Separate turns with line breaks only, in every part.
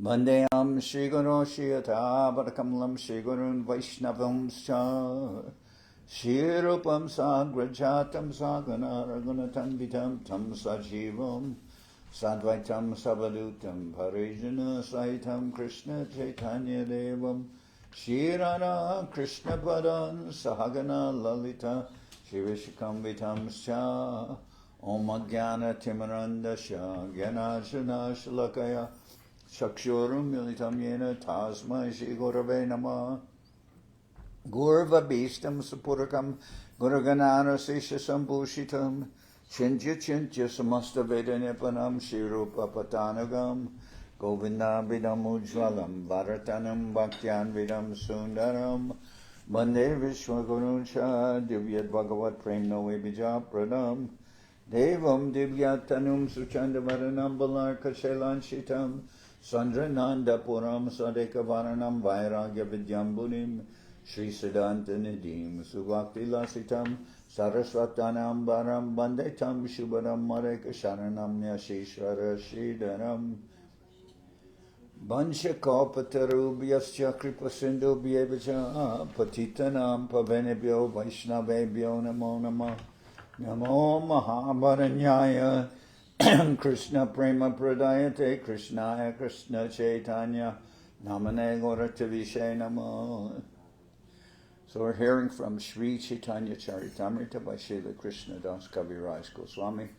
Vandeyam Shri Guru Shiyata Bharakamalam Shri Gurun Vaishnavam Scha Shri Rupam Sagrajatam Sagana Ragunatam Vitam Tam Sajivam Sadvaitam Savadutam Parijana Saitam Krishna Chaitanya Devam Shri Radha Krishna Padan Sahagana Lalita Shri Vishakam Vitam Scha Om Ajnana Timarandasya Gyanajana Shalakaya Shakshurum Militam Yena Tasma Shri Gurave Namah Gurva Bhistam Sapurakam Guruganana Sesha Sambhushitam Chintya Chintya Samasta Veda Nipanam Shri Rupa Patanagam Govinda Vidam Ujvalam Bharatanam Bhaktyan Vidam Sundaram Bande Vishwaguruncha Divyat Bhagavat Prem Noe Bija Pradam Devam Divyatanum Suchanda Varanam Balarka Shailanshitam Sandrananda Puram Sadeka Varanam Vairagya Vidyambunim Sri Siddhanta Nidim Suvakti Lasitam Saraswatanam Baram Bandetam Shubharam Mareka Sharanam Nyashishvara Shridaram Banshakopatarubyasya Kripasindu Bhyevacha Patitanam Pavenebhyo Vaishnavebhyo Namo Namah Namo Mahavaranyaya Krishna Prema Pradayate Krishnaya Krishna Chaitanya Namane Gauratavishe Namo. So we're hearing from Sri Chaitanya Charitamrita by Srila Krishnadas Kaviraj Goswami,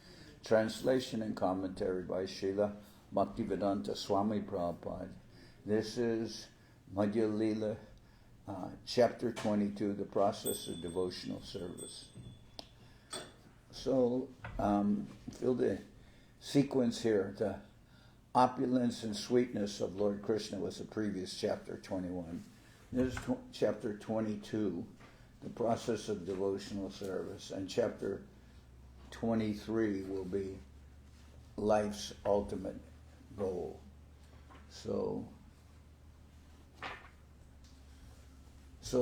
translation and commentary by Srila Bhaktivedanta Swami Prabhupad. This is Madhya-lila, chapter 22, the process of devotional service. So, feel the sequence here. The opulence and sweetness of Lord Krishna was the previous chapter 21. This is chapter 22, the process of devotional service, and chapter 23 will be life's ultimate goal. So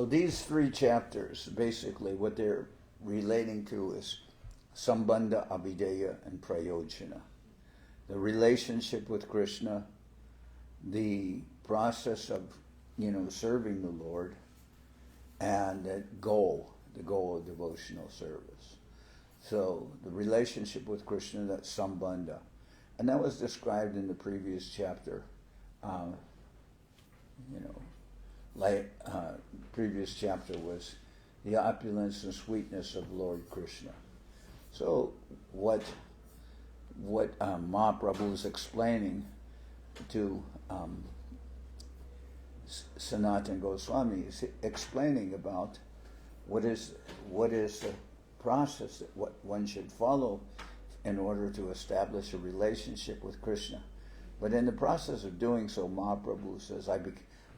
these three chapters, basically what they're relating to is Sambandha, Abhidheya, and Prayojana. The relationship with Krishna, the process of, serving the Lord, and the goal of devotional service. So the relationship with Krishna, that's Sambandha. And that was described in the previous chapter. Previous chapter was the opulence and sweetness of Lord Krishna. So what Mahaprabhu is explaining to Sanatan Goswami is explaining about what is the process that what one should follow in order to establish a relationship with Krishna. But in the process of doing so, Mahaprabhu says,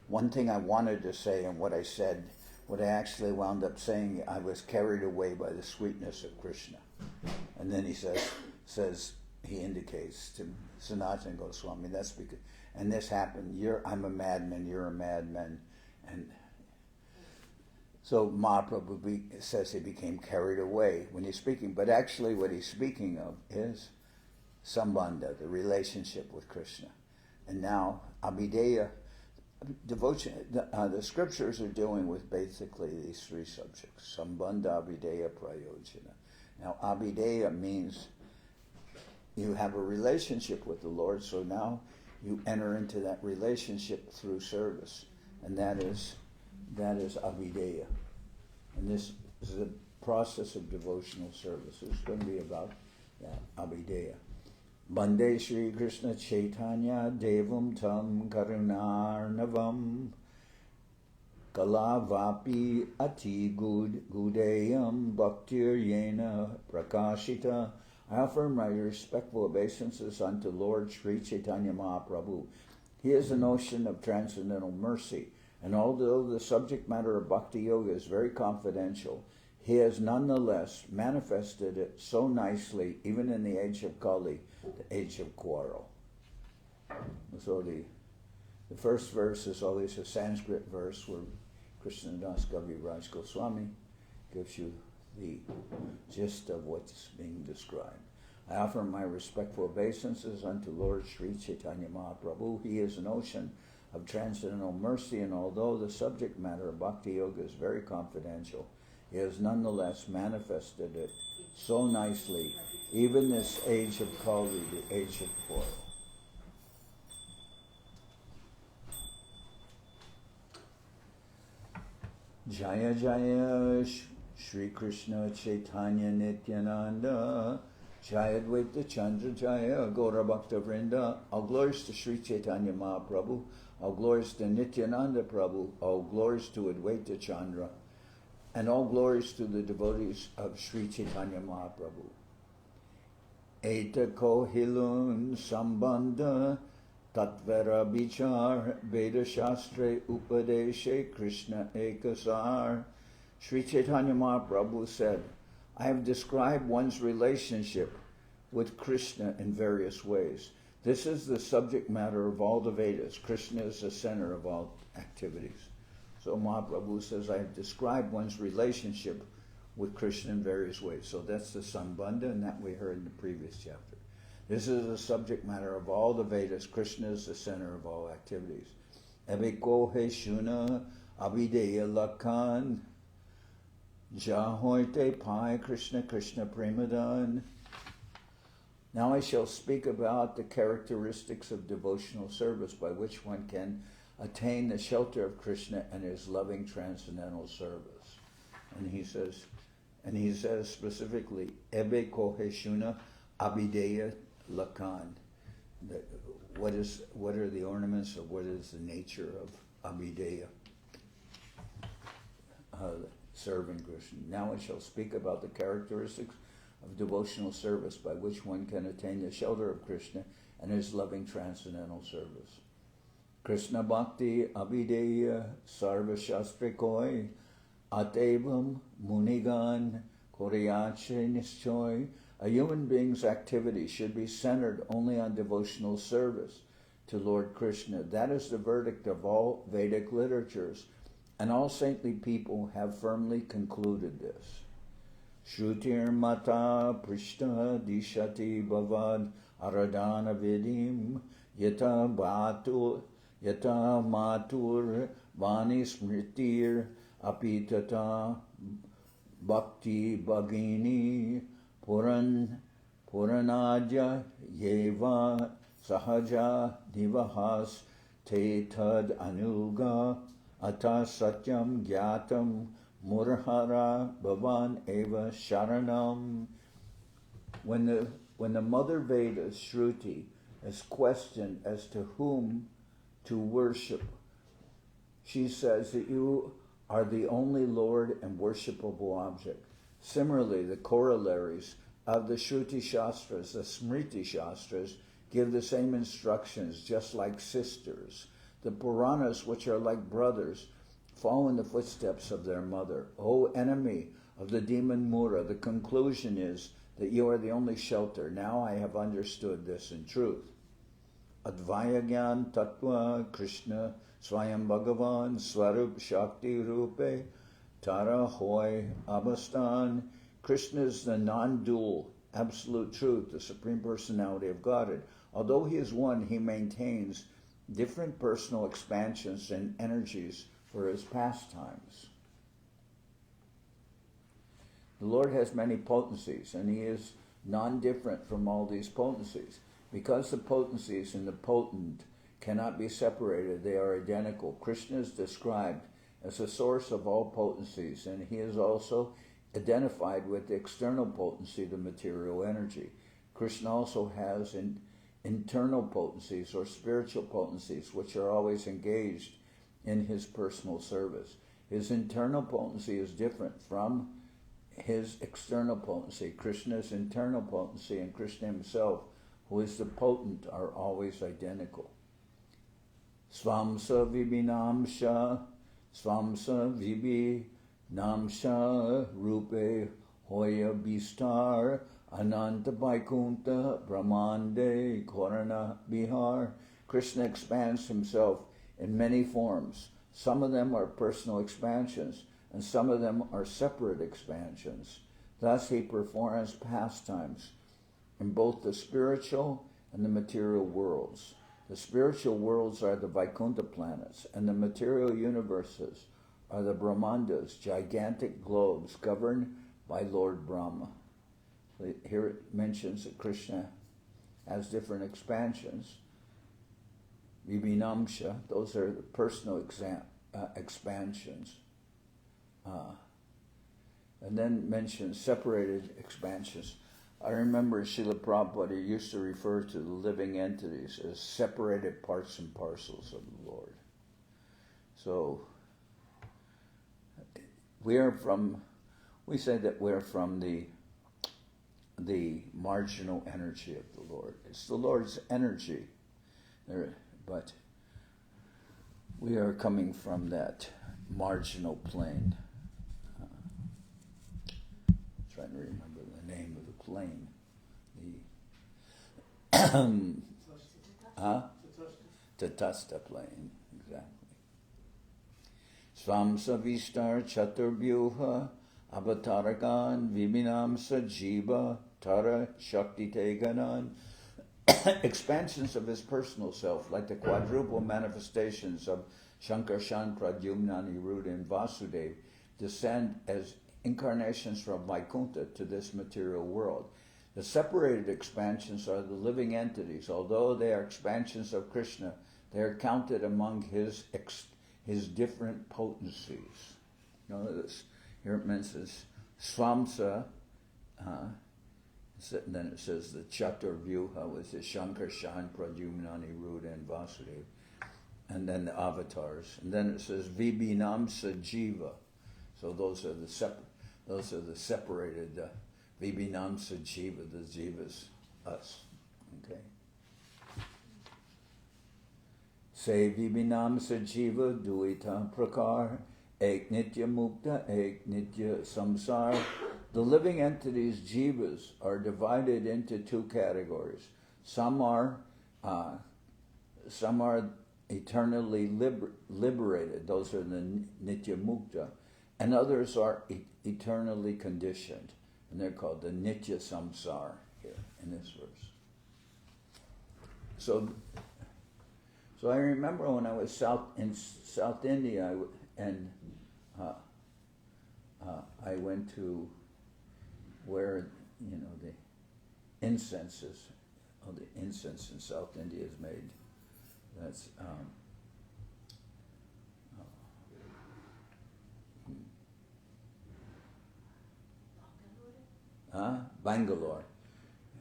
one thing I wanted to say and what I said, what I actually wound up saying, I was carried away by the sweetness of Krishna. And then he says he indicates to Sanatan Goswami, that's because, and this happened, I'm a madman, you're a madman. And so Mahaprabhu says he became carried away when he's speaking, but actually what he's speaking of is Sambandha, the relationship with Krishna. And now abhidheya, devotion, the scriptures are dealing with basically these three subjects, Sambandha, Abhidheya, Prayojana. Now abhidheya means you have a relationship with the Lord, so now you enter into that relationship through service, and that is abhidheya. And this is a process of devotional service. It's going to be about abhidheya. Bande Shri Krishna Chaitanya Devam Tam Karunarnavam Kalavapi Ati Gudeyam Bhaktir Yena Prakashita. I offer my respectful obeisances unto Lord Sri Chaitanya Mahaprabhu. He is an ocean of transcendental mercy, and although the subject matter of Bhakti Yoga is very confidential, he has nonetheless manifested it so nicely, even in the age of Kali, the age of quarrel. So the first verse is always a Sanskrit verse where Krishnadas Kaviraj Goswami gives you the gist of what's being described. I offer my respectful obeisances unto Lord Sri Chaitanya Mahaprabhu. He is an ocean of transcendental mercy, and although the subject matter of Bhakti Yoga is very confidential, he has nonetheless manifested it so nicely, even this age of Kali, the age of toil. Jaya Jaya Shri Krishna Chaitanya Nityananda, Jaya Dvaita Chandra Jaya Gaura Bhakta Vrinda. All glories to Sri Chaitanya Mahaprabhu, all glories to Nityananda Prabhu, all glories to Advaita Chandra, and all glories to the devotees of Sri Chaitanya Mahaprabhu. Eta kohilun sambandha tatvara bichar Veda Shastre Upadeshe Krishna Ekasar. Sri Chaitanya Mahaprabhu said, I have described one's relationship with Krishna in various ways. This is the subject matter of all the Vedas. Krishna is the center of all activities. So Mahaprabhu says, I have described one's relationship with Krishna in various ways. So that's the Sambandha, and that we heard in the previous chapter. This is the subject matter of all the Vedas. Krishna is the center of all activities. Ebeko he shuna abhidheya lakhan jahoite pai Krishna Krishna premadan. Now I shall speak about the characteristics of devotional service by which one can attain the shelter of Krishna and his loving transcendental service. And he says specifically, Ebe koheshuna abhidheya lakan. What are the ornaments, or what is the nature of abhidheya? Serving Krishna. Now I shall speak about the characteristics of devotional service by which one can attain the shelter of Krishna and his loving transcendental service. Krishna Bhakti abhidheya sarva shastra koi atevam munigan koryache nischoy. A human being's activity should be centered only on devotional service to Lord Krishna. That is the verdict of all Vedic literatures, and all saintly people have firmly concluded this. Shrutir mata prishta dishati bhavad aradana vidim yata matur vani smritir apitata bhakti bhagini puranadya yeva sahaja divahas te tad anuga ata satyam gyatam murhara bhavan eva sharanam. When the mother Veda, Shruti, is questioned as to whom to worship, she says that you are the only Lord and worshipable object. Similarly, the corollaries of the Shruti Shastras, the Smriti Shastras, give the same instructions, just like sisters. The Puranas, which are like brothers, follow in the footsteps of their mother. O enemy of the demon Mura, the conclusion is that you are the only shelter. Now I have understood this in truth. Advaya Gyan Tattva Krishna Swayam Bhagavan Swarup Shakti Rupe Tara Hoy Abastan. Krishna is the non-dual absolute truth, the Supreme Personality of Godhead. Although he is one, he maintains different personal expansions and energies for his pastimes. The Lord has many potencies, and he is non-different from all these potencies. Because the potencies and the potent cannot be separated, they are identical. Krishna is described as the source of all potencies, and he is also identified with the external potency, the material energy. Krishna also has internal potencies or spiritual potencies, which are always engaged in his personal service. His internal potency is different from his external potency. Krishna's internal potency and Krishna himself, who is the potent, are always identical. Svamsa vibhinamsha, svamsa vibhinamsha rupe hoya bistar ananta vaikunta brahmande korana bihar. Krishna expands himself in many forms. Some of them are personal expansions, and some of them are separate expansions. Thus he performs pastimes in both the spiritual and the material worlds. The spiritual worlds are the Vaikuntha planets, and the material universes are the Brahmandas, gigantic globes governed by Lord Brahma. So here it mentions that Krishna has different expansions. Vibhinamsha, those are the personal expansions. And then mentions separated expansions. I remember Srila Prabhupada used to refer to the living entities as separated parts and parcels of the Lord. So we say that we're from the marginal energy of the Lord. It's the Lord's energy, but we are coming from that marginal plane. Trying to remember the name of the plane. Tatastha plane, exactly. Svam savistar chaturvyuha avataragan vibhinam sajiva tara shakti teganan. Expansions of his personal self, like the quadruple manifestations of Shankarshan, Pradyumna, Niruddha, and Vasudeva, descend as incarnations from Vaikuntha to this material world. The separated expansions are the living entities. Although they are expansions of Krishna, they are counted among his different potencies. Notice here it mentions Swamsa, and then it says the Chaturvyuha was the Shankarshan, Pradyumna, Niruddha, and Vasudeva, and then the avatars. And then it says Vibhinam Sajiva. So those are the separated Vibhinam Sajiva, the jivas, us. Okay. Say Vibhinam Sajiva Duita Prakar Ek Nitya Mukta Ek Nitya Samsar. The living entities, jivas, are divided into two categories. Some are eternally liberated. Those are the Nitya Mukta. And others are eternally conditioned. And they're called the Nitya Samsar here in this verse. So I remember when I was in South India, I went to where the incense in South India is made. That's Bangalore.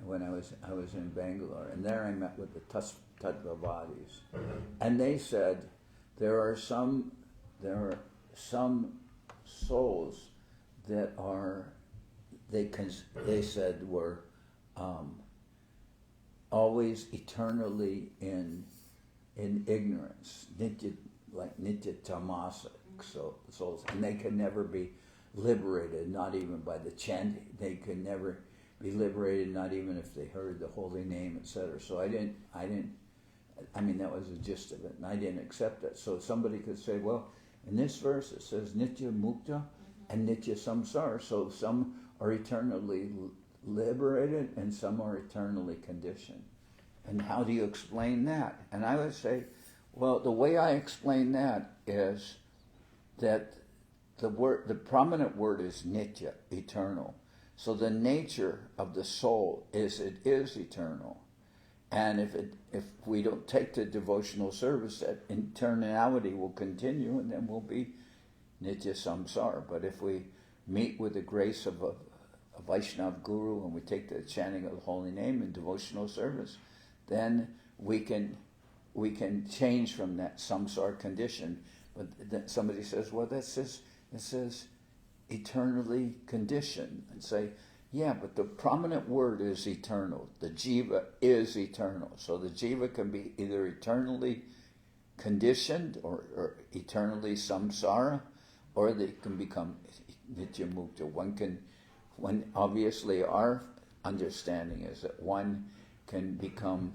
When I was in Bangalore, and there I met with the Tattvavadis, and they said there are some souls that are they said were always eternally in ignorance, nitya tamasa souls, and they can never be liberated, not even by the chanting. They could never be liberated, not even if they heard the holy name, etc. So I mean, that was the gist of it, and I didn't accept it. So somebody could say, well, in this verse it says Nitya Mukta and Nitya Samsara, so some are eternally liberated and some are eternally conditioned. And how do you explain that? And I would say, well, the way I explain that is that the prominent word is Nitya, eternal. So the nature of the soul is it is eternal. And if we don't take the devotional service, that eternality will continue, and then we'll be Nitya Samsara. But if we meet with the grace of a Vaishnava guru and we take the chanting of the holy name in devotional service, then we can change from that samsara condition. But then somebody says, well, it says eternally conditioned, and say, yeah, but the prominent word is eternal. The jiva is eternal. So the jiva can be either eternally conditioned or eternally samsara, or they can become nitya mukta. One obviously our understanding is that one can become,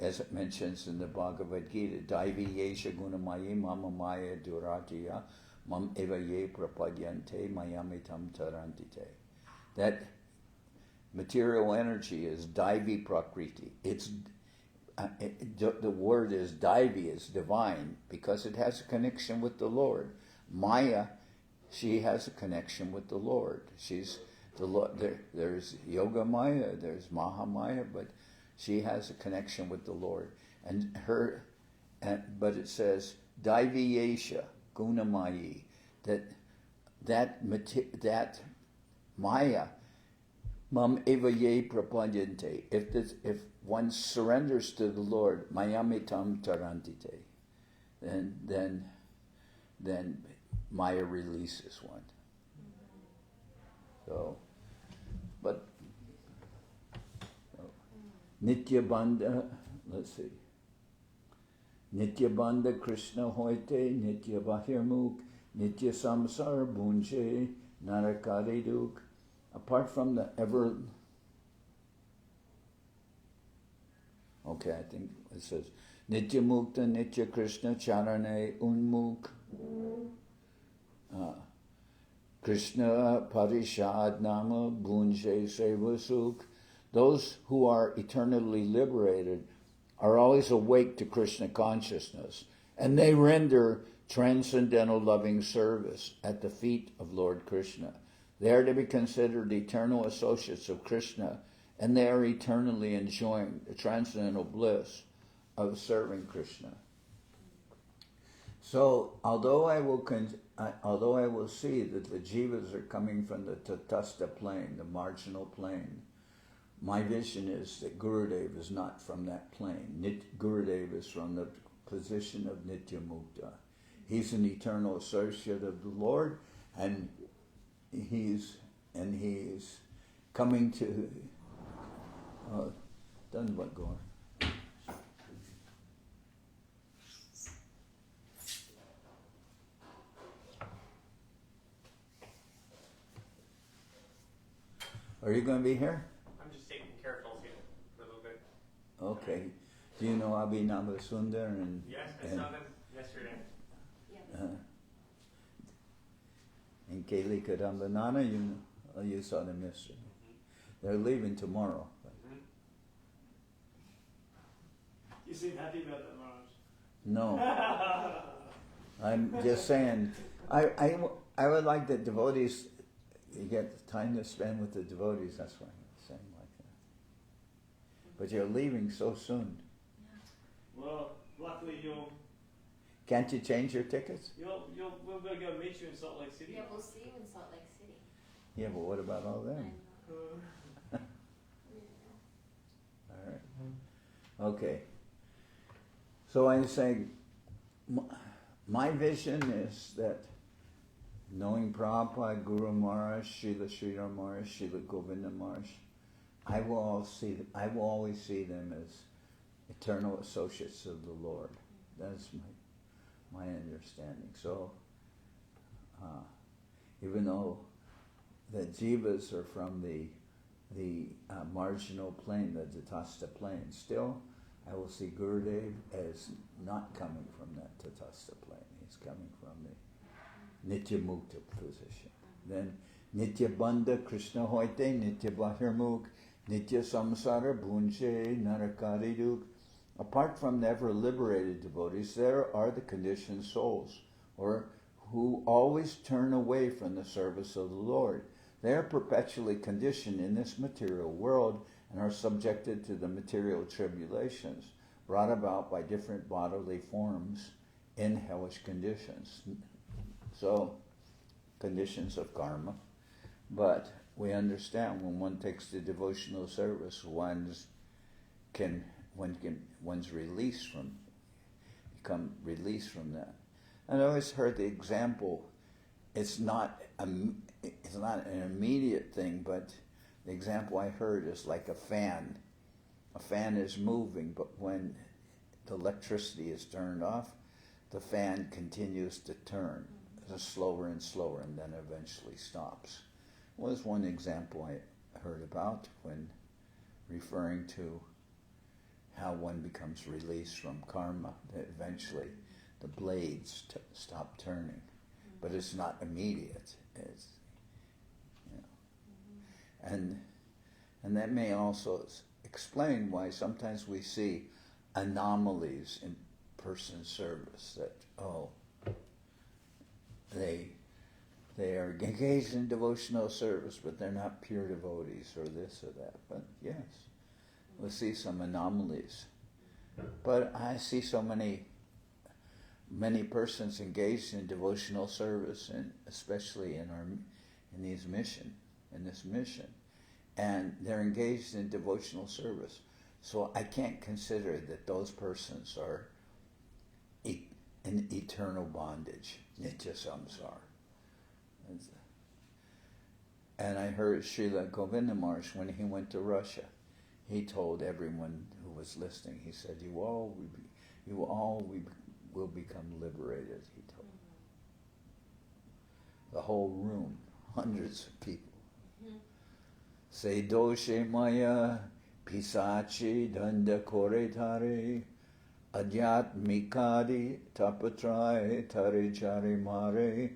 as it mentions in the Bhagavad Gita, Daivi yesha gunamayi mama maya duratiya mam eva ye prapadyante mayamitam tarantite. That material energy is Daivi Prakriti. The word is Daivi, is divine, because it has a connection with the Lord. Maya, she has a connection with the Lord. She's the Lord. There's Yoga Maya, there's Maha Maya, but she has a connection with the Lord. But it says Daivi Yesha Gunamayi, that Maya, Mam eva ye prapadyante. If one surrenders to the Lord, Mayamitam tarantite, then Maya releases one. So, but Nitya Bandha, let's see. Nitya Bandha Krishna hoite, Nitya Bahirmukh, Nitya Samsar Bunje, Narakari Duk. Apart from the ever... Okay, I think it says Nitya Mukta, Nitya Krishna Charane Unmukh, Krishna Parishad Nama Bunje Seva Sukh. Those who are eternally liberated are always awake to Krishna consciousness, and they render transcendental loving service at the feet of Lord Krishna. They are to be considered eternal associates of Krishna, and they are eternally enjoying the transcendental bliss of serving Krishna. So, although I will see that the jivas are coming from the tatastha plane, the marginal plane, my vision is that Gurudev is not from that plane. Gurudev is from the position of Nitya Mukta. He's an eternal associate of the Lord, and he's coming to Danvat Gaur. Are you going to be here?
I'm just taking careful here for a little bit.
Okay. Do you know Abhinava Sundar and?
Yes, I saw them yesterday.
And Kaylee Kadambanana, you saw them yesterday. Mm-hmm. They're leaving tomorrow.
Mm-hmm. You seem happy about that, Maharaj.
No. I'm just saying, I would like the devotees, you get time to spend with the devotees, that's why I'm saying like that. But you're leaving so soon.
Well, luckily
Can't you change your tickets?
we're going to go meet you in Salt Lake City.
Yeah, we'll see you in Salt Lake City.
Yeah, but what about all them? All right. Okay. So I'm saying, my vision is that knowing Prabhupada, Guru Maharaj, Srila Sridhar Maharaj, Srila Govinda Maharaj, I will always see them as eternal associates of the Lord. That's my understanding. So, even though the jivas are from the marginal plane, the tatastha plane, still I will see Gurudev as not coming from that tatastha plane. He's coming from the Nitya Mukta position. Then Nitya Bandha Krishna hoite, Nitya Bahirmukh, Nitya Samsara Bunje Narakariduk. Apart from the ever liberated devotees, there are the conditioned souls, or who always turn away from the service of the Lord. They are perpetually conditioned in this material world and are subjected to the material tribulations brought about by different bodily forms in hellish conditions. So, conditions of karma. But we understand when one takes the devotional service, one's released from that. And I always heard the example. It's not an immediate thing, but the example I heard is like a fan. A fan is moving, but when the electricity is turned off, the fan continues to turn, slower and slower, and then eventually stops. Was one example I heard about when referring to how one becomes released from karma, that eventually the blades stop turning. But it's not immediate. It's, and And that may also explain why sometimes we see anomalies in person service, that, they are engaged in devotional service, but they're not pure devotees, or this or that. But yes, we'll see some anomalies. But I see so many persons engaged in devotional service, and especially in this mission, and they're engaged in devotional service. So I can't consider that those persons are in eternal bondage, nitya samsara. And I heard Srila Govinda Maharaj, when he went to Russia, he told everyone who was listening, he said, you all will become liberated, he told. The whole room, hundreds of people. Se doshe maya pisachi danda kore tare adyat mikadi tapatrai tare jare mare.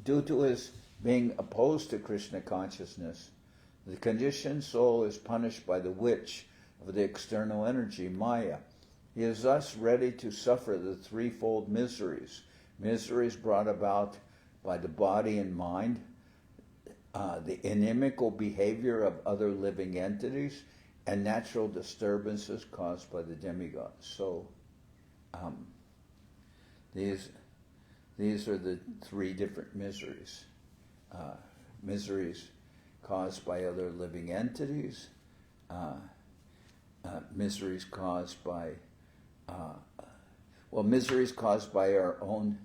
Due to his being opposed to Krishna consciousness, the conditioned soul is punished by the witch of the external energy, Maya. He is thus ready to suffer the threefold miseries. Miseries brought about by the body and mind, the inimical behavior of other living entities, and natural disturbances caused by the demigods. So, these are the three different miseries. Miseries caused by other living entities, miseries caused by miseries caused by our own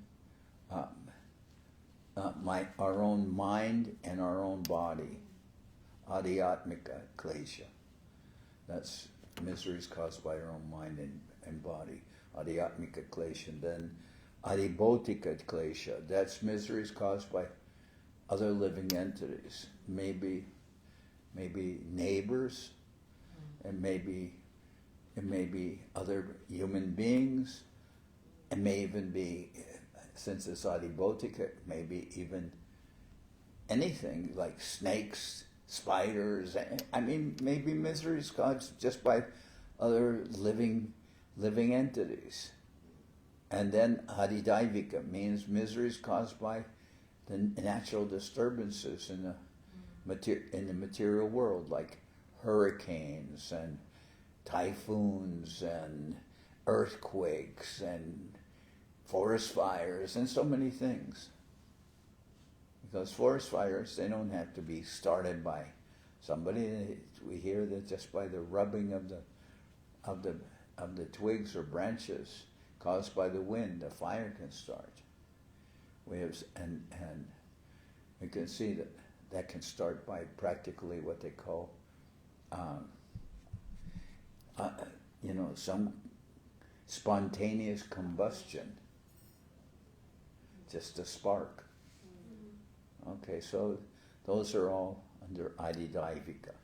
mind and our own body, adhyatmika klesha. That's miseries caused by our own mind and body, adhyatmika klesha. And then adhibhotika klesha, that's miseries caused by other living entities, maybe neighbors, and maybe other human beings, and may even be, since it's adhibhotika, maybe even anything like snakes, spiders. I mean, maybe miseries caused just by other living entities. And then adidaivika means miseries caused by the natural disturbances in the material world, like hurricanes and typhoons and earthquakes and forest fires and so many things. Because forest fires, they don't have to be started by somebody. We hear that just by the rubbing of the twigs or branches caused by the wind, a fire can start. We have, and we can see that can start by practically what they call, some spontaneous combustion, just a spark. Okay, so those are all under adidaivika.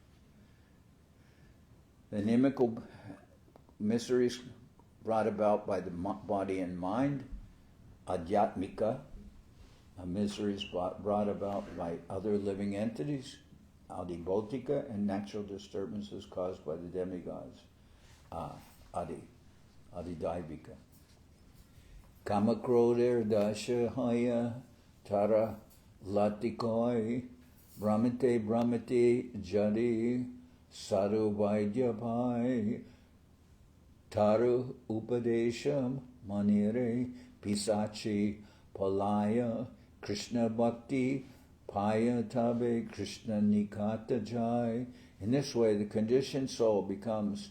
The inimical miseries brought about by the body and mind, adhyatmika, miseries brought about by other living entities, adhibhotika, and natural disturbances caused by the demigods, adidaivika. Kamakroder dashahaya tara latikoi brahmate jadi saru vaidyapai taru upadesham manire pisachi palaya Krishna Bhakti Paya Tabe Krishna Nikata Jai. In this way, the conditioned soul becomes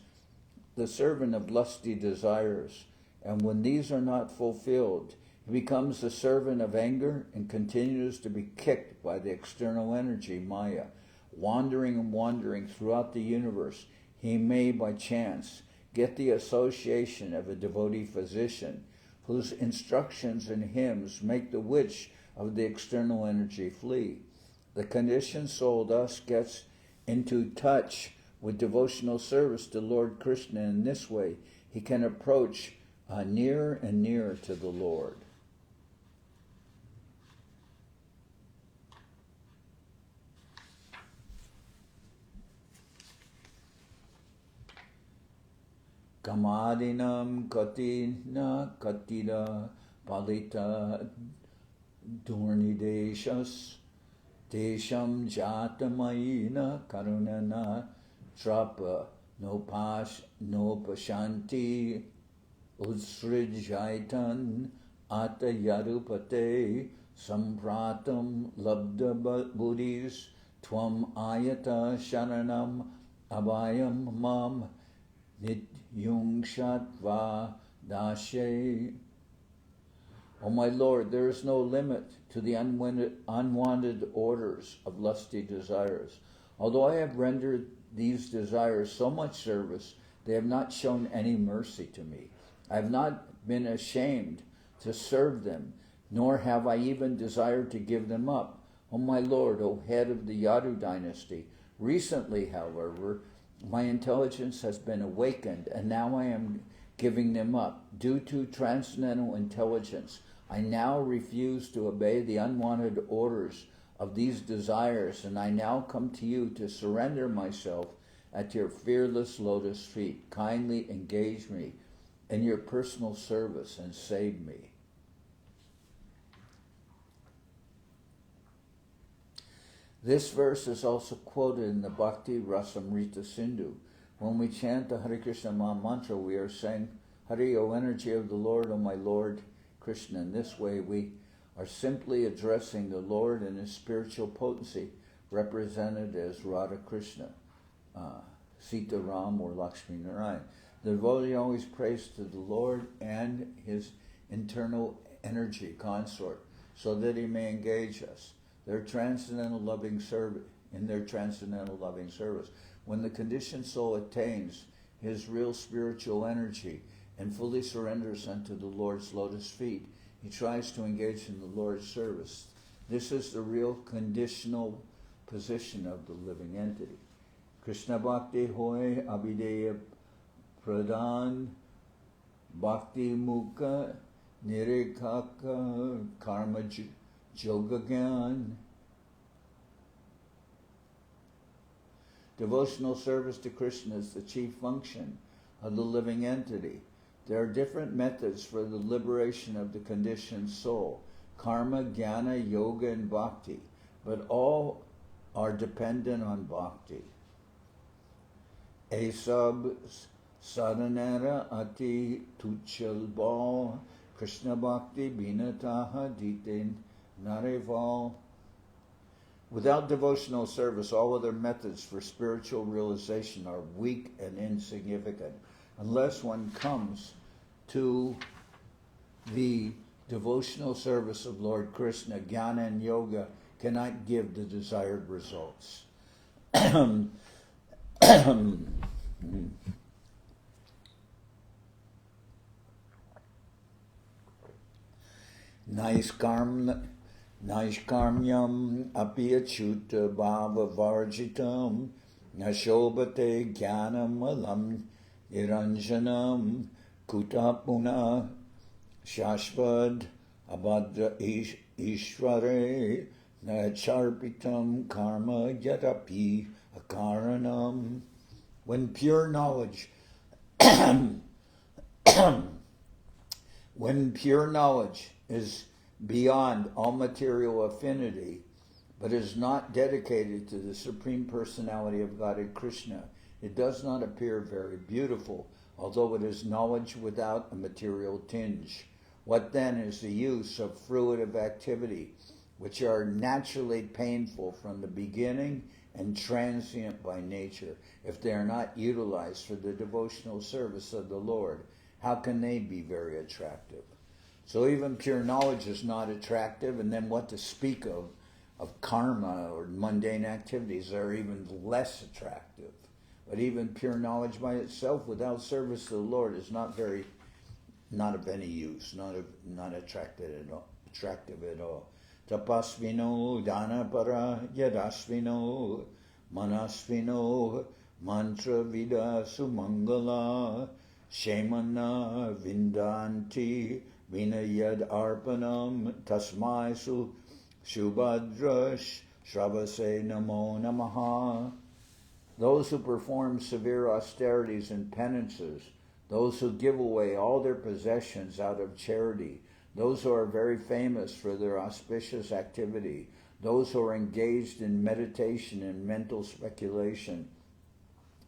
the servant of lusty desires, and when these are not fulfilled, he becomes the servant of anger and continues to be kicked by the external energy, Maya. Wandering and wandering throughout the universe, he may by chance get the association of a devotee physician whose instructions and hymns make the witch of the external energy flee. The conditioned soul thus gets into touch with devotional service to Lord Krishna. In this way, he can approach nearer and nearer to the Lord. Kamadinam katina katida palita Dornideshas Desham Jatamayina Karunana Trapa Nopashanti Utsrijaitan Ata Yarupate Sampratam Labda Buddhis Tvam Ayata Sharanam Abhayam Mam Nityungshatva Dashe. O my Lord, there is no limit to the unwanted orders of lusty desires. Although I have rendered these desires so much service, they have not shown any mercy to me. I have not been ashamed to serve them, nor have I even desired to give them up. O my Lord, O head of the Yadu dynasty, recently, however, my intelligence has been awakened, and now I am giving them up. Due to transcendental intelligence, I now refuse to obey the unwanted orders of these desires, and I now come to you to surrender myself at your fearless lotus feet. Kindly engage me in your personal service and save me. This verse is also quoted in the Bhakti Rasamrita Sindhu. When we chant the Hare Krishna Maha Mantra, we are saying, Hare, O energy of the Lord, O my Lord Krishna. In this way, we are simply addressing the Lord and his spiritual potency, represented as Radha Krishna, Sita Ram, or Lakshmi Narayan. The devotee always prays to the Lord and his internal energy consort, so that he may engage us. In their transcendental loving service. When the conditioned soul attains his real spiritual energy and fully surrenders unto the Lord's lotus feet, he tries to engage in the Lord's service. This is the real conditional position of the living entity. Krishna Bhakti Hoy Abhidheya Pradhan Bhakti Mukha Nirikaka Karma Jogagyan. Devotional service to Krishna is the chief function of the living entity. There are different methods for the liberation of the conditioned soul: karma, jnana, yoga, and bhakti, but all are dependent on bhakti. Esab sadhanara ati tuchalbal Krishna bhakti binataha ditin nareval. Without devotional service, all other methods for spiritual realization are weak and insignificant. Unless one comes to the devotional service of Lord Krishna, jnana and yoga cannot give the desired results. Naishkarmyam apyachuta bhava varjitam nashobhate jnanam alam niranjanam kutapuna shashvad abhadra ishvare nacharpitam karma yadapi akaranam. When pure knowledge is beyond all material affinity, but is not dedicated to the Supreme Personality of Godhead Krishna, it does not appear very beautiful, although it is knowledge without a material tinge. What then is the use of fruitive activity, which are naturally painful from the beginning and transient by nature, if they are not utilized for the devotional service of the Lord? How can they be very attractive? So even pure knowledge is not attractive, and then what to speak of karma or mundane activities are even less attractive. But even pure knowledge by itself without service to the Lord is not of any use, not attractive at all. Tapasvino dhanapara yadasvino manasvino mantra vida sumangala shemana vindanti vinayad arpanam tasmai su shubhadrash shravase namo namaha. Those who perform severe austerities and penances, those who give away all their possessions out of charity, those who are very famous for their auspicious activity, those who are engaged in meditation and mental speculation,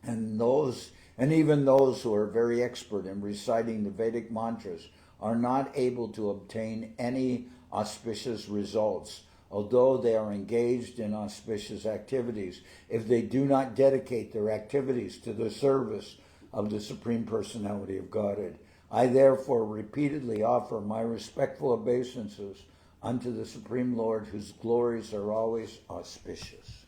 and even those who are very expert in reciting the Vedic mantras are not able to obtain any auspicious results, although they are engaged in auspicious activities, if they do not dedicate their activities to the service of the Supreme Personality of Godhead. I therefore repeatedly offer my respectful obeisances unto the Supreme Lord, whose glories are always auspicious.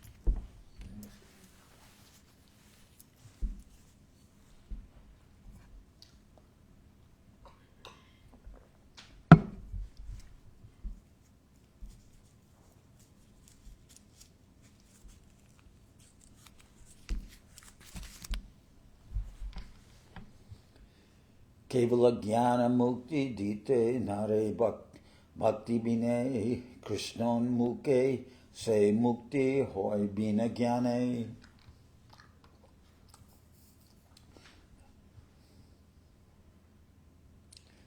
Kevala Jnana Mukti Dite Nare Bhakti Bine Krishnan Muke Se Mukti Hoy Bina Jnane.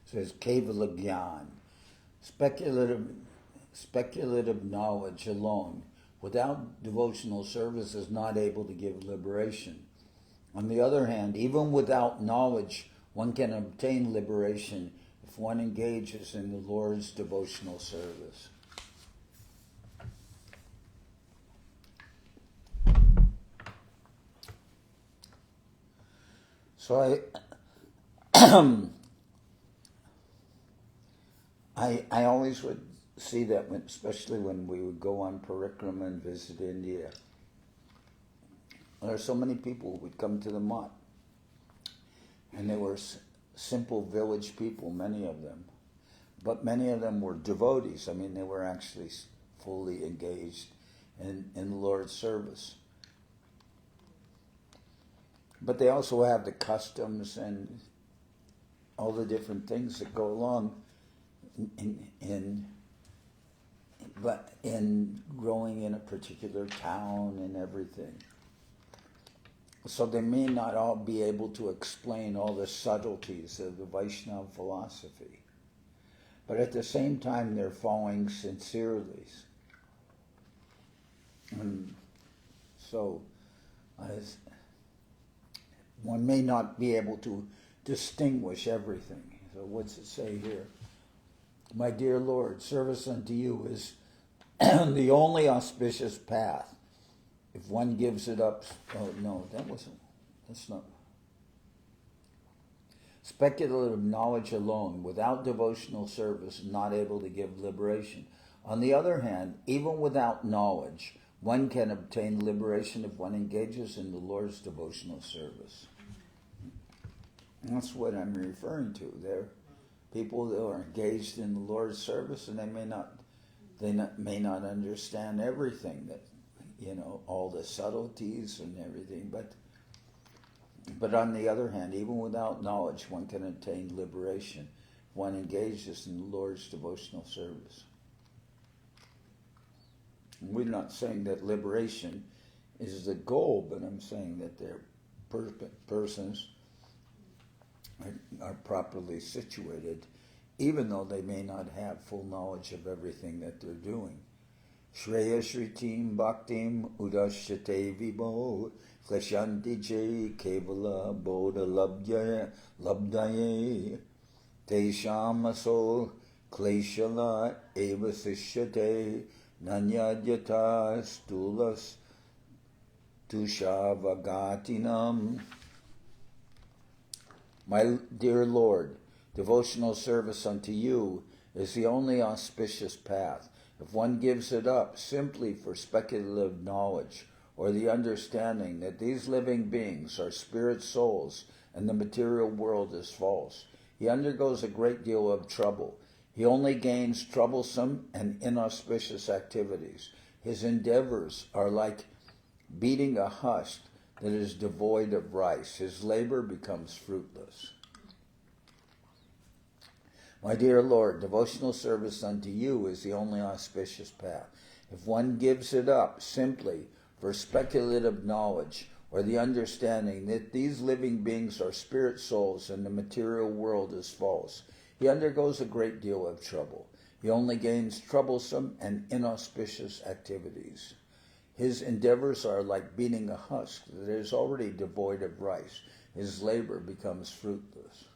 Says Kevala Jnana, speculative knowledge alone without devotional service is not able to give liberation. On the other hand, even without knowledge, one can obtain liberation if one engages in the Lord's devotional service. So I always would see that, especially when we would go on parikrama and visit India. There are so many people who would come to the mat. And they were simple village people, many of them. But many of them were devotees. I mean, they were actually fully engaged in the Lord's service. But they also have the customs and all the different things that go along in growing in a particular town and everything. So they may not all be able to explain all the subtleties of the Vaishnava philosophy. But at the same time, they're following sincerely. And so one may not be able to distinguish everything. So what's it say here? My dear Lord, service unto you is the only auspicious path. If one gives it up, that's not. Speculative knowledge alone, without devotional service, not able to give liberation. On the other hand, even without knowledge, one can obtain liberation if one engages in the Lord's devotional service. And that's what I'm referring to. They're people that are engaged in the Lord's service, and they may not understand everything that, all the subtleties and everything, but on the other hand, even without knowledge, one can attain liberation. One engages in the Lord's devotional service. We're not saying that liberation is the goal, but I'm saying that their persons are properly situated, even though they may not have full knowledge of everything that they're doing. Shreya Shritim Bhaktim Udashate Vibho Kleshanti Je Kevala Bodha Labdaye Tesham Aso Kleshala Eva Sishyate Nanyadyata Stulas Tushavagatinam. My dear Lord, devotional service unto you is the only auspicious path. If one gives it up simply for speculative knowledge or the understanding that these living beings are spirit souls and the material world is false, he undergoes a great deal of trouble. He only gains troublesome and inauspicious activities. His endeavors are like beating a husk that is devoid of rice. His labor becomes fruitless. My dear Lord, devotional service unto you is the only auspicious path. If one gives it up simply for speculative knowledge or the understanding that these living beings are spirit souls and the material world is false, he undergoes a great deal of trouble. He only gains troublesome and inauspicious activities. His endeavors are like beating a husk that is already devoid of rice. His labor becomes fruitless.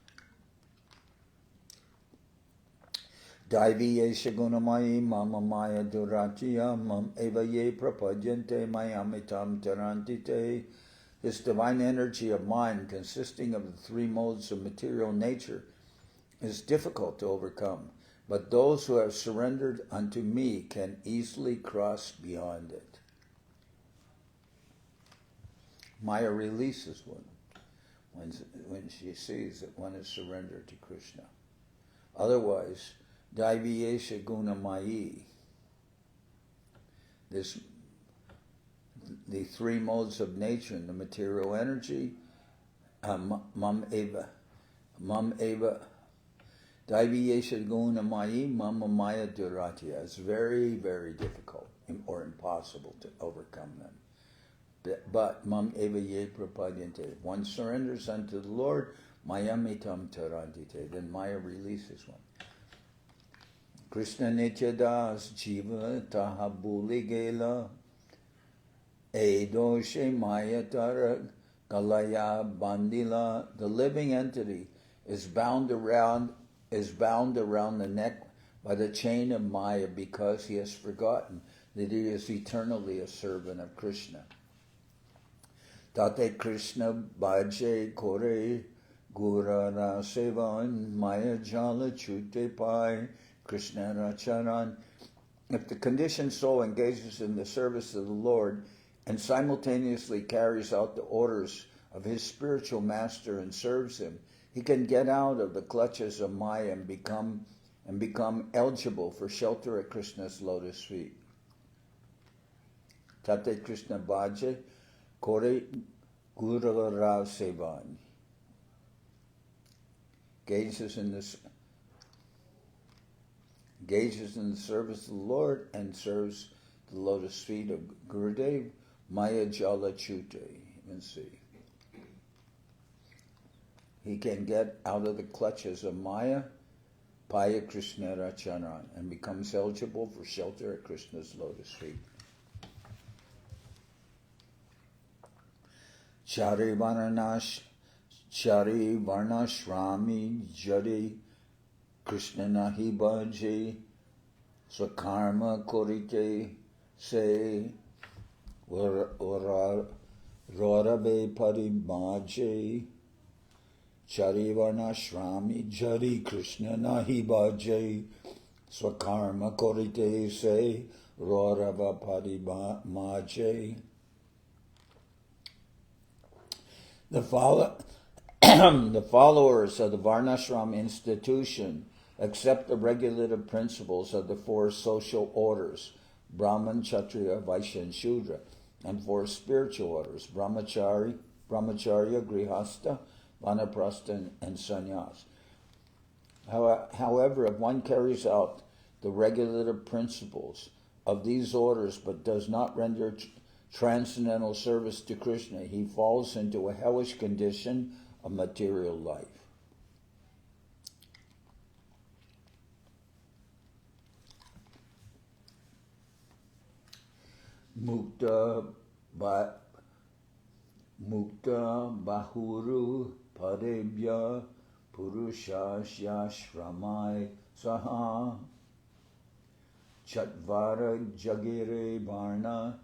Daivi yesha gunamayi mama maya duratiya mam eva ye prapadyante mayamitam tarantite. This divine energy of mind, consisting of the three modes of material nature, is difficult to overcome, but those who have surrendered unto me can easily cross beyond it. Maya releases one when she sees that one is surrendered to Krishna. Otherwise, Daiviyesha Guna Mayi, the three modes of nature and the material energy, mam eva, Daiviyesha Guna Mayi, mama maya duratya. It's very, very difficult or impossible to overcome them. But mam eva ye prapadyante. One surrenders unto the Lord, mayamitam tarantite. Then Maya releases one. Krishna Nitya Das Jiva Tahabuli Gela Edoshe Maya Tara Galaya Bandila. The living entity is bound around the neck by the chain of Maya because he has forgotten that he is eternally a servant of Krishna. Tate Krishna Bhaje Kore Gurara Sevan Maya Jala Chute Pai Krishna Racharan. If the conditioned soul engages in the service of the Lord and simultaneously carries out the orders of his spiritual master and serves him, he can get out of the clutches of Maya and become eligible for shelter at Krishna's lotus feet. Tate Krishna Bhaje Kore Gurara Sevan. Engages in the service of the Lord and serves the lotus feet of Gurudev, Maya Jala Chute. You can see. He can get out of the clutches of Maya, Paya Krishna Racharan, and becomes eligible for shelter at Krishna's lotus feet. Chari Varnashrami Jari Krishna Nahi Bhaje Swakarma Korite Se Rorabe Parimaje Chari Varnashrami Jari Krishna Nahi Bhaje Swakarma Korite Se Rorava Parimaje. The followers of the Varnashram institution accept the regulative principles of the four social orders, Brahman, Kshatriya, Vaishya, and Shudra, and four spiritual orders, Brahmacharya, Grihastha, Vanaprastha, and Sannyas. However, if one carries out the regulative principles of these orders but does not render transcendental service to Krishna, he falls into a hellish condition of material life. Mukta Bahuru Parebhya Purushasya Shramai Saha Chatvara Jagire Varna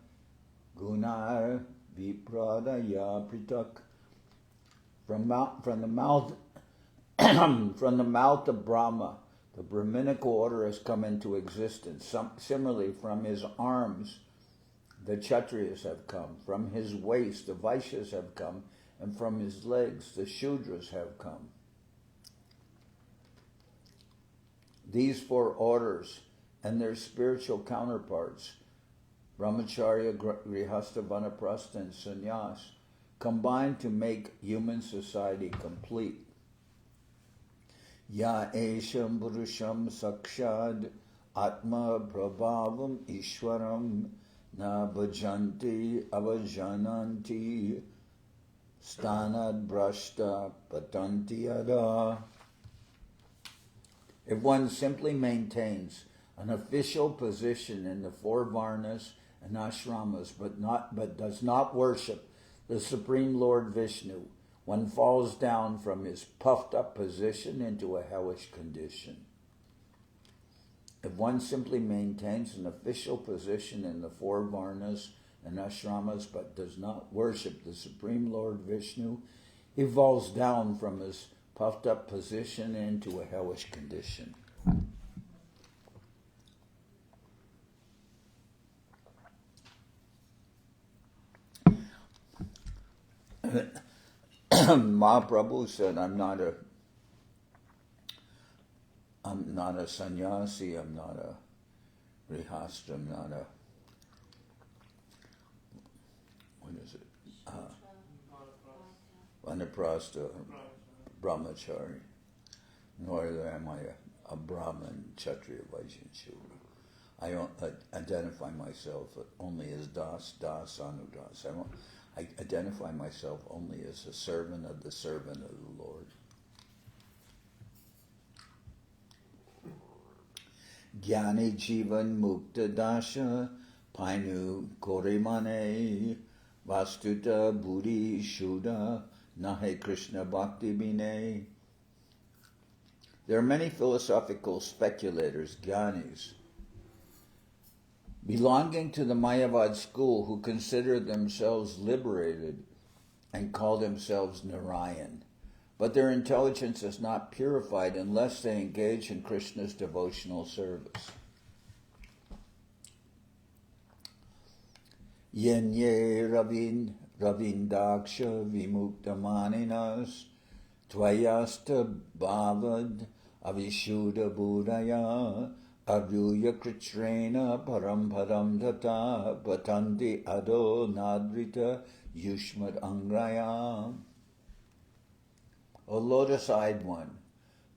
Gunar Vipradaya Pritak. From the mouth of Brahma, the Brahminical order has come into existence. Similarly, from his arms, the Kshatriyas have come. From his waist, the Vaishyas have come. And from his legs, the Shudras have come. These four orders and their spiritual counterparts, Brahmacharya, Grihastha, Vanaprastha, and Sannyas, combine to make human society complete. Ya esham purusham sakshad atma prabhavam ishwaram na bhajanti avajananti stanad brashta patanti ada. If one simply maintains an official position in the four varnas and ashramas, but does not worship the Supreme Lord Vishnu, one falls down from his puffed up position into a hellish condition. If one simply maintains an official position in the four varnas and ashramas, but does not worship the Supreme Lord Vishnu, he falls down from his puffed up position into a hellish condition. Mahaprabhu said, I'm not a sannyasi, I'm not a rihasta, I'm not a, what is it? Vanaprastha, brahmachari, nor am I a Brahmin, Kshatriya, Vaishya, Shudra. I don't identify myself only as Das, Anudas. I identify myself only as a servant of the Lord. Jnani Jivan Mukta Dasha Painu Korimane Vastuta Buddhi Shuddha Nahe Krishna Bhakti Bine. There are many philosophical speculators, jnanis, belonging to the Mayavad school who consider themselves liberated and call themselves Narayan, but their intelligence is not purified unless they engage in Krishna's devotional service. Yenye Ravindaksha Vimuktamaninas Tvayasta Bhavad Avishuddha Buddhaya Aruya Kritrena Paramparam Tata Patanti Ado Nadrita Yushmad Angraya. O lotus-eyed one,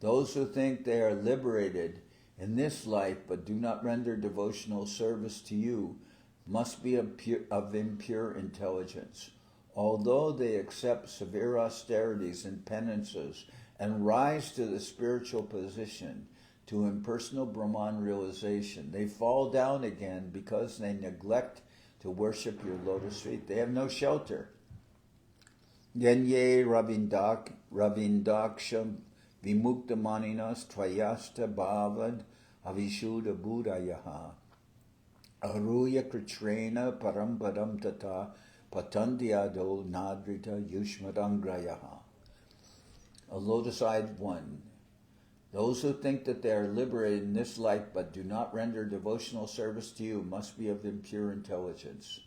those who think they are liberated in this life but do not render devotional service to you must be of impure intelligence. Although they accept severe austerities and penances and rise to the spiritual position, to impersonal Brahman realization, they fall down again because they neglect to worship your lotus feet. They have no shelter. Yenye Ravindaksham Vimuktamaninas Tvayasta Bhavad Avishuddha Buddhayaha Aruya Kritrena Parampadam Tata Patantiado Nadrita Yushmadangrayaha. A lotus-eyed one, those who think that they are liberated in this life but do not render devotional service to you must be of impure intelligence.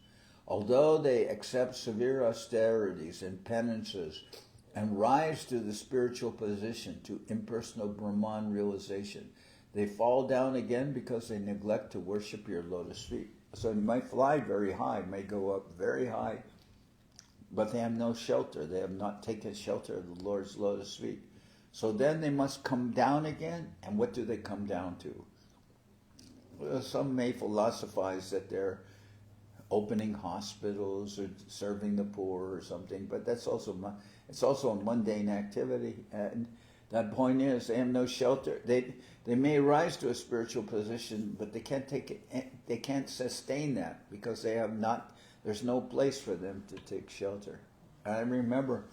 Although they accept severe austerities and penances and rise to the spiritual position, to impersonal Brahman realization, they fall down again because they neglect to worship your lotus feet. So you might fly very high, may go up very high, but they have no shelter. They have not taken shelter of the Lord's lotus feet. So then they must come down again. And what do they come down to? Well, some may philosophize that they're opening hospitals or serving the poor or something, but it's also a mundane activity. And that point is, they have no shelter. They may rise to a spiritual position, but they can't take it. They can't sustain that because they have not. There's no place for them to take shelter. I remember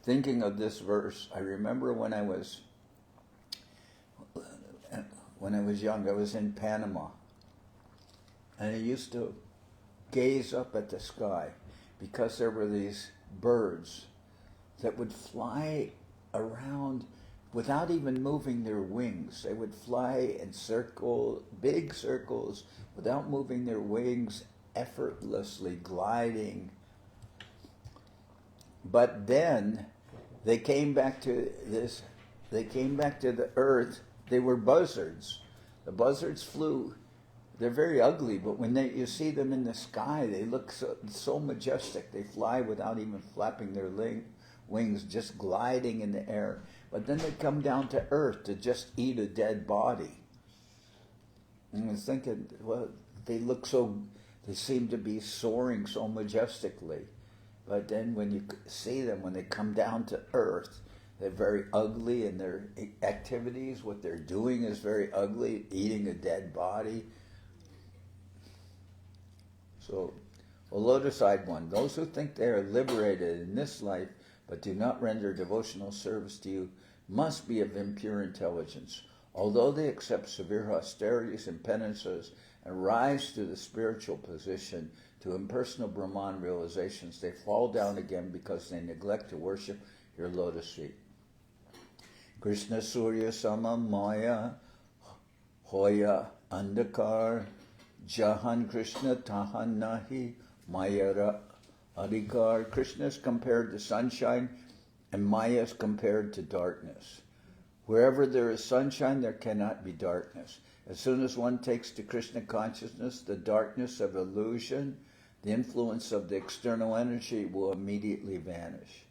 thinking of this verse. I remember when I was young, I was in Panama, and I used to gaze up at the sky because there were these birds that would fly around without even moving their wings. They would fly in big circles, without moving their wings, effortlessly gliding. But then they came back to the earth. They were buzzards. The buzzards flew. They're very ugly, but when you see them in the sky, they look so majestic. They fly without even flapping their wings, just gliding in the air. But then they come down to earth to just eat a dead body. And I was thinking, well, they seem to be soaring so majestically. But then when you see them, when they come down to earth, they're very ugly, and their activities, what they're doing is very ugly, eating a dead body. So, lotus-eyed one, those who think they are liberated in this life but do not render devotional service to you must be of impure intelligence. Although they accept severe austerities and penances and rise to the spiritual position, to impersonal Brahman realizations, they fall down again because they neglect to worship your lotus feet. Krishna Surya Sama Maya Hoya Andakar Jahan Krishna Tahan Nahi Mayara Adhikar. Krishna is compared to sunshine and Maya is compared to darkness. Wherever there is sunshine, there cannot be darkness. As soon as one takes to Krishna consciousness, the darkness of illusion, the influence of the external energy will immediately vanish.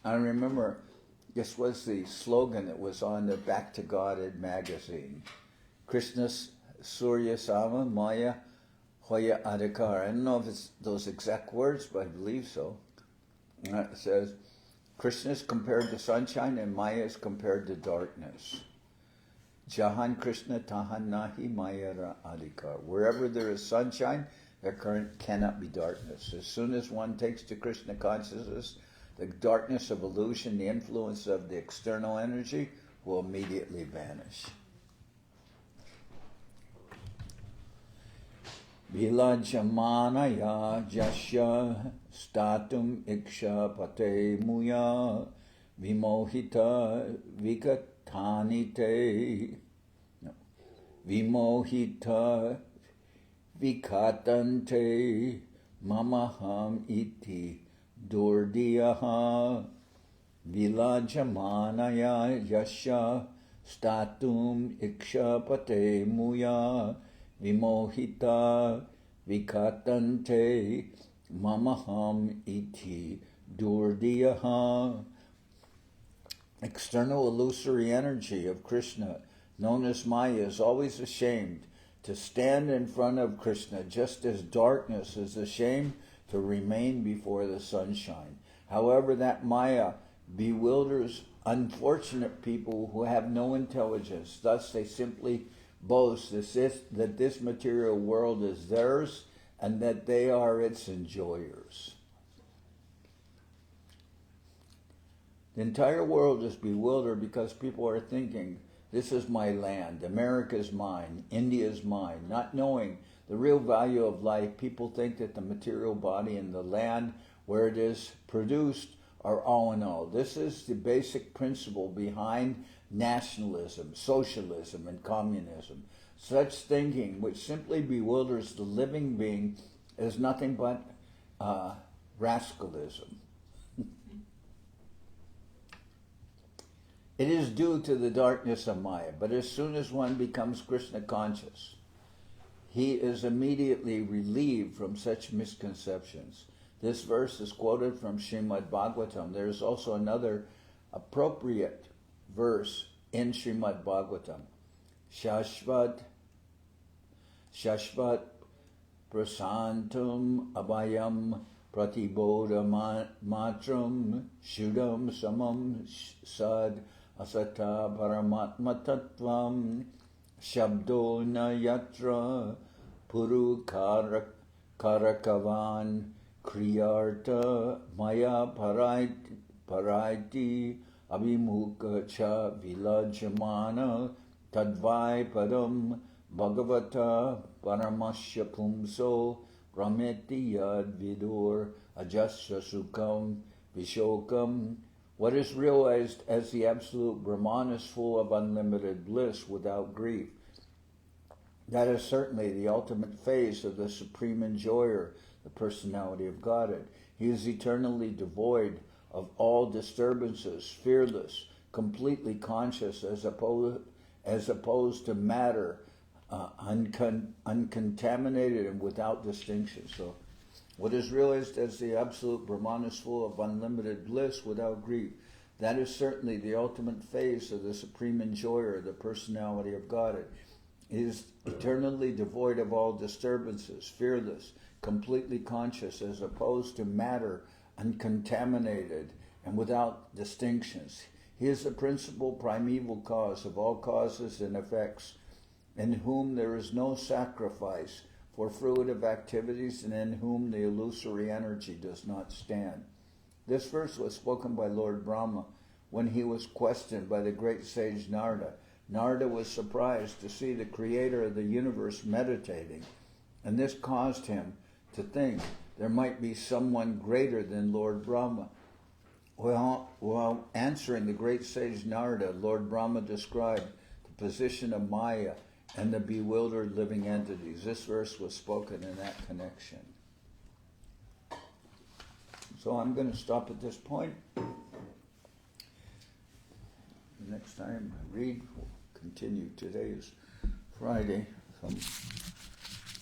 I remember this was the slogan that was on the Back to Godhead magazine. Krishna Surya Sama Maya Hoya Adhikar. I don't know if it's those exact words, but I believe so. It says, Krishna is compared to sunshine and Maya is compared to darkness. Jahan Krishna Tahan Nahi Mayara Adhikar. Wherever there is sunshine, there cannot be darkness. As soon as one takes to Krishna consciousness, the darkness of illusion, the influence of the external energy, will immediately vanish. Vilajamanaya jasya statum iksha pate muya vimohita vikatanite vimohita vikatante mamaham iti durdiyaha vilajamanaya jasya statum iksha pate muya vimohita vikatante mamaham iti durdiyaha. External illusory energy of Krishna, known as Maya, is always ashamed to stand in front of Krishna, just as darkness is ashamed to remain before the sunshine. However, that Maya bewilders unfortunate people who have no intelligence. Thus, they simply boast that this material world is theirs and that they are its enjoyers. The entire world is bewildered because people are thinking, this is my land, America is mine, India is mine, not knowing the real value of life. People think that the material body and the land where it is produced are all in all. This is the basic principle behind nationalism, socialism, and communism. Such thinking, which simply bewilders the living being, is nothing but rascalism. It is due to the darkness of Maya, but as soon as one becomes Krishna conscious, he is immediately relieved from such misconceptions. This verse is quoted from Srimad Bhagavatam. There is also another appropriate verse in Srimad Bhagavatam. Shashvat prasantam abhayam pratibodha matram shudam samam sad asata paramatma tattvam shabdo na yatra puru karakavan kriyarta maya paraiti abhimukha cha vilajamana tadvai padam bhagavata paramasya pumso rameti yad vidur ajasya sukham vishokam. What is realized as the absolute Brahman is full of unlimited bliss without grief. That is certainly the ultimate phase of the supreme enjoyer, the personality of Godhead. He is eternally devoid of all disturbances, fearless, completely conscious, as opposed to matter, uncontaminated and without distinction. So, what is realized as the absolute Brahman is full of unlimited bliss without grief. That is certainly the ultimate phase of the supreme enjoyer, the personality of Godhead. He is eternally devoid of all disturbances, fearless, completely conscious, as opposed to matter, uncontaminated and without distinctions. He is the principal primeval cause of all causes and effects, in whom there is no sacrifice for fruitive activities, and in whom the illusory energy does not stand. This verse was spoken by Lord Brahma when he was questioned by the great sage Narada. Narada was surprised to see the creator of the universe meditating, and this caused him to think there might be someone greater than Lord Brahma. While answering the great sage Narada, Lord Brahma described the position of Maya and the bewildered living entities. This verse was spoken in that connection. So I'm going to stop at this point. Next time I read, we'll continue. Today is Friday. Some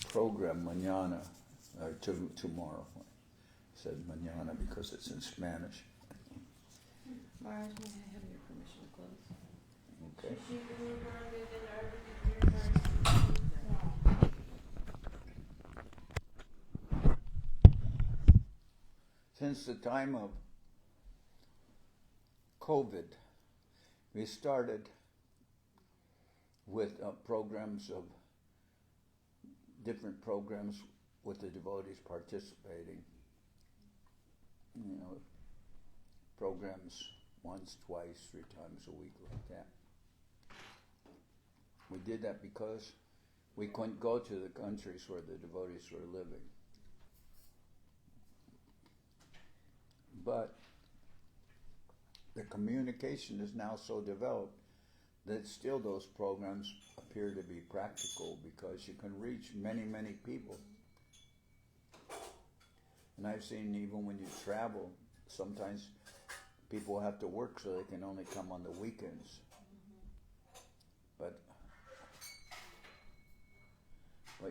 program mañana, tomorrow. I said mañana because it's in Spanish.
Maharaj, may I have your permission to close?
Okay. Since the time of COVID, we started with different programs with the devotees participating. Programs once, twice, 3 times a week like that. We did that because we couldn't go to the countries where the devotees were living. But the communication is now so developed that still those programs appear to be practical because you can reach many, many people. And I've seen even when you travel, sometimes people have to work so they can only come on the weekends. But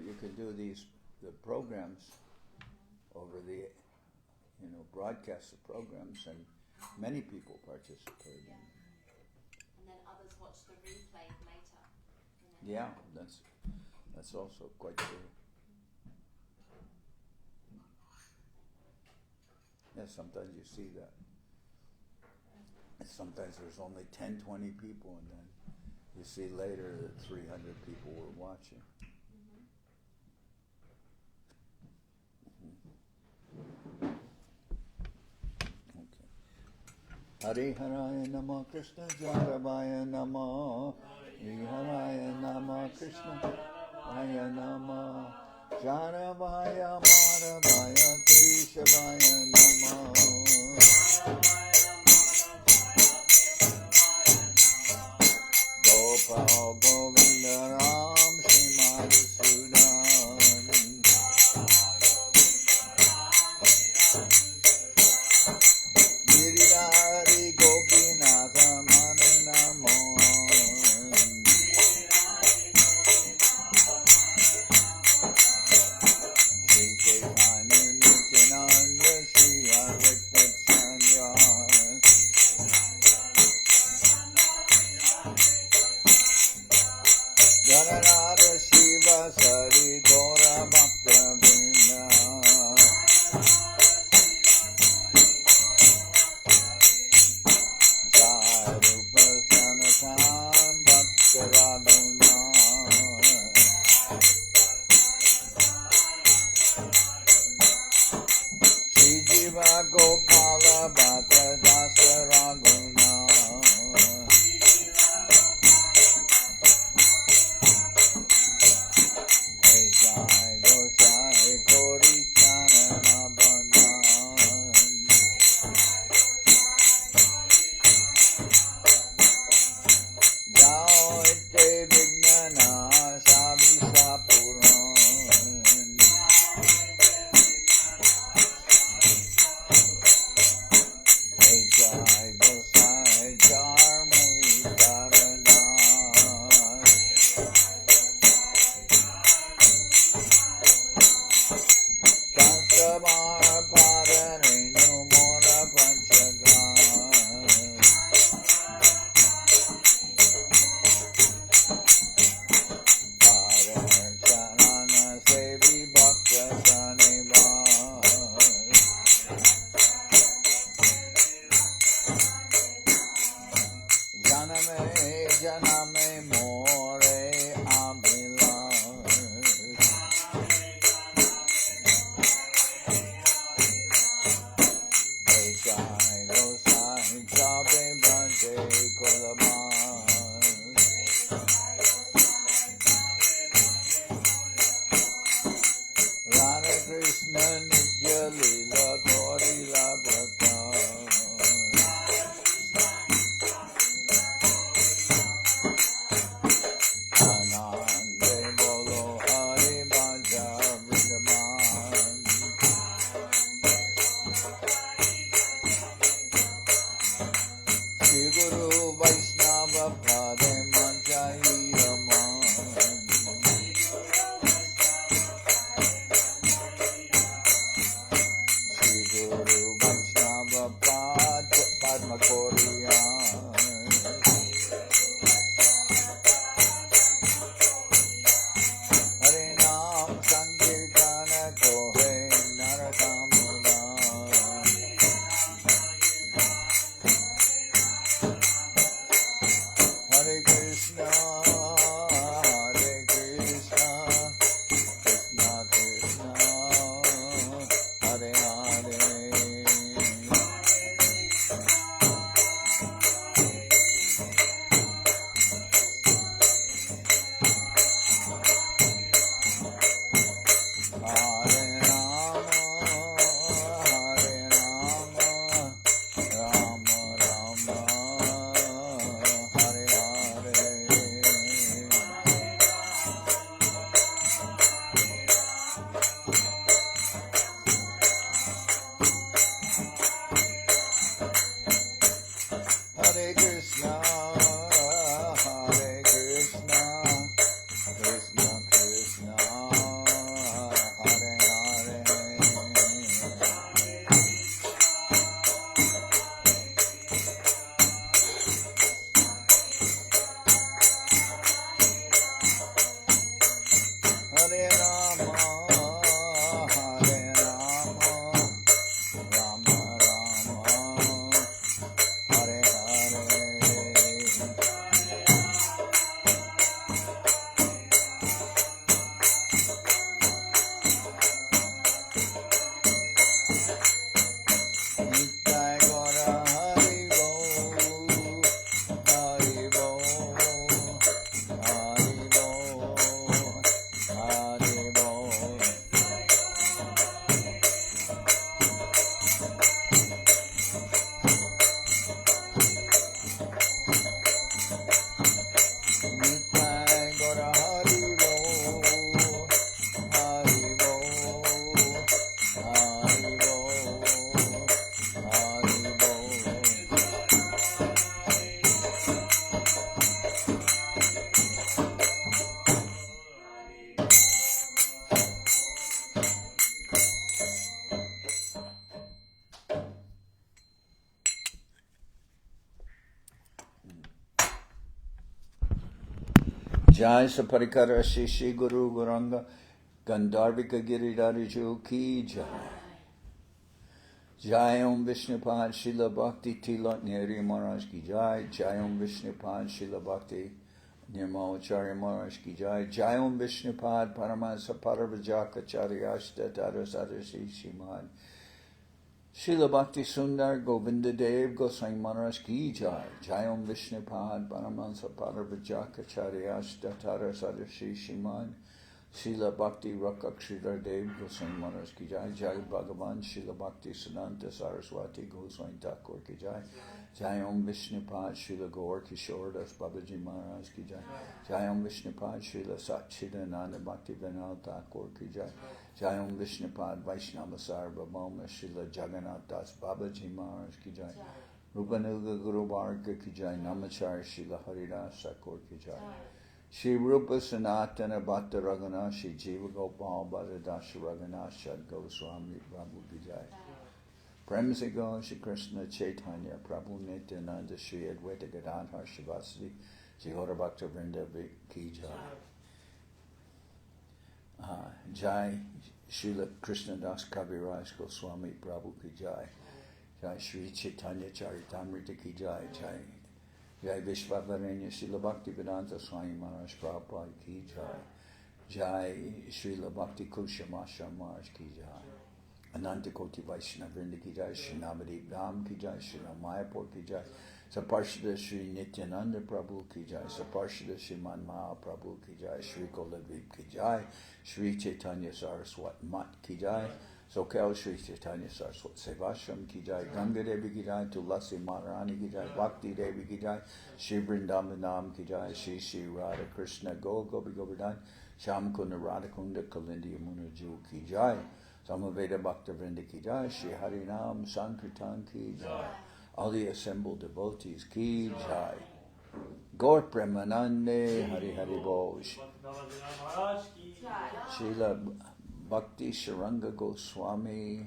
you can do the programs over the, broadcast the programs, and many people participate.
Yeah. And then others watch the replay later.
Yeah, that's also quite true. Yeah, sometimes you see that. And sometimes there's only 10, 20 people, and then you see later that 300 people were watching. Hare Haraya Nama Krishna Jaravaya Nama Hare Haraya Nama Krishna Jaravaya Nama Jaravaya Maravaya Keshavaya Nama Gopal Govinda Ram Shri Madhusudan Giridhari Gopinatha Mananamo Sri Chaitanya Nityananda Shri Advaita Sangha janame janame more abhilash. Jai Gosai Chabe Brante Kolaban. Radha Krishna Madhya-lila Gaurila Bhakta. Anande Bolo Hari Bhaja Vrindavan. Shri Guru Vaishnava Pade Manjai Raman. Shri Guru Vaishnava Padma Koriyan. Hare Nam Sankirtana Kohe Narakamuna. Hare Krishna, Krishna Krishna, Hare Hare. Hare Rama, Rama Rama, Hare Hare. Hare Krishna, Krishna Krishna, Hare Hare. Hare Rama, Rama Rama, Hare Hare. Nitai Gora Hari Bo, Hari Bo, Hari Bo, Hari Bo. Nitai Gora Hari Bo, Hari Bo, Hari Bo, Hari Bo. Jai Saparikara Shishi Guru Guranga Gandharvika Giridhariju Ki Jai. Jai Om Vishnupad Srila Bhakti Tilak Nehri Maharaj Ki Jai. Jai Om Vishnupad Srila Bhakti Nirmalacharya Maharaj Ki Jai. Jai Om Vishnupad Paramansa Paravajaka Charyashta Tarasadasi Shimad. Srila Bhakti Sundar Govinda Dev Goswami Maharaj Ki Jai. Jai Om Vishnupad Paramansa Paravajaka Charyashta Tarasadasi Shimad. Srila Bhakti Rakshidhar Dev Goswami Maharaj Ki Jai. Jai Bhagavan Srila Bhakti Siddhanta Saraswati Goswami Thakur Ki Jai. Jai Om Vishnupad Srila Gaur Kishore Das Babaji Maharaj Ki Jai. Jai Om Vishnupad Srila Satchidananda Bhaktivedanta Thakur Ki Jai. Jai Om Vishnupad Vaishnava Sarvabhauma Srila Jagannath Das Babaji Maharaj Ki Jai. Rupanuga Guru Varga Ki Jai. Namachar Srila Haridas Thakur Ki Jai. Shri Rupa Sanatana Bhatta Raghunath Shri Jiva Gopal Bhatta Dasha Raghunath Shad Goswami Prabhu Ki Jai. Prem Se Gaur Shri Krishna Chaitanya Prabhu Nityananda Shri Advaita Gadadhar Shivasadi Shri Gaura Bhaktivedanta Ki Jai. Jai Srila Krishnadas Kaviraj Goswami Prabhu Ki Jai. Jai Sri Chaitanya Charitamrita Ki Jai. Jai Jai Vishvavarenya Srila Bhaktivedanta Swami Maharaj Prabhupada ki jai. Jai Srila Bhakti Kusham Ashram Maharaj ki jai. Ananta Koti Vaishnava Vrinda ki jai. Shri Navadip Dham ki jai. Shri Mayapur ki jai. Saparshada Shri Nityananda Prabhu ki jai. Saparshada Shri Mahaprabhu ki jai. Shri Koladvip ki jai. Sri Chaitanya Saraswat Mat ki jai. Soquel Sri Chaitanya Saraswat Sevashram ki jai. Ganga Devi ki jai. Tulasi Maharani ki jai. Bhakti Devi ki jai. Shri Vrindavanam ki jai. Shri Shri Radha Krishna Gopi Govardhan. Sham Kunda Radha Kunda Kalindi Yamuna Ju ki jai. Samaveda Bhakta Vrinda ki jai. Shri Harinam Sankirtan ki jai. All the assembled devotees ki jai. Gaur Premanande Hari Hari Bol.
Maharaj ki
Srila Bhakti Sharanga Goswami,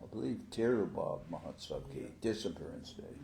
I believe Tirubhav Mahotsav ki Disappearance Day.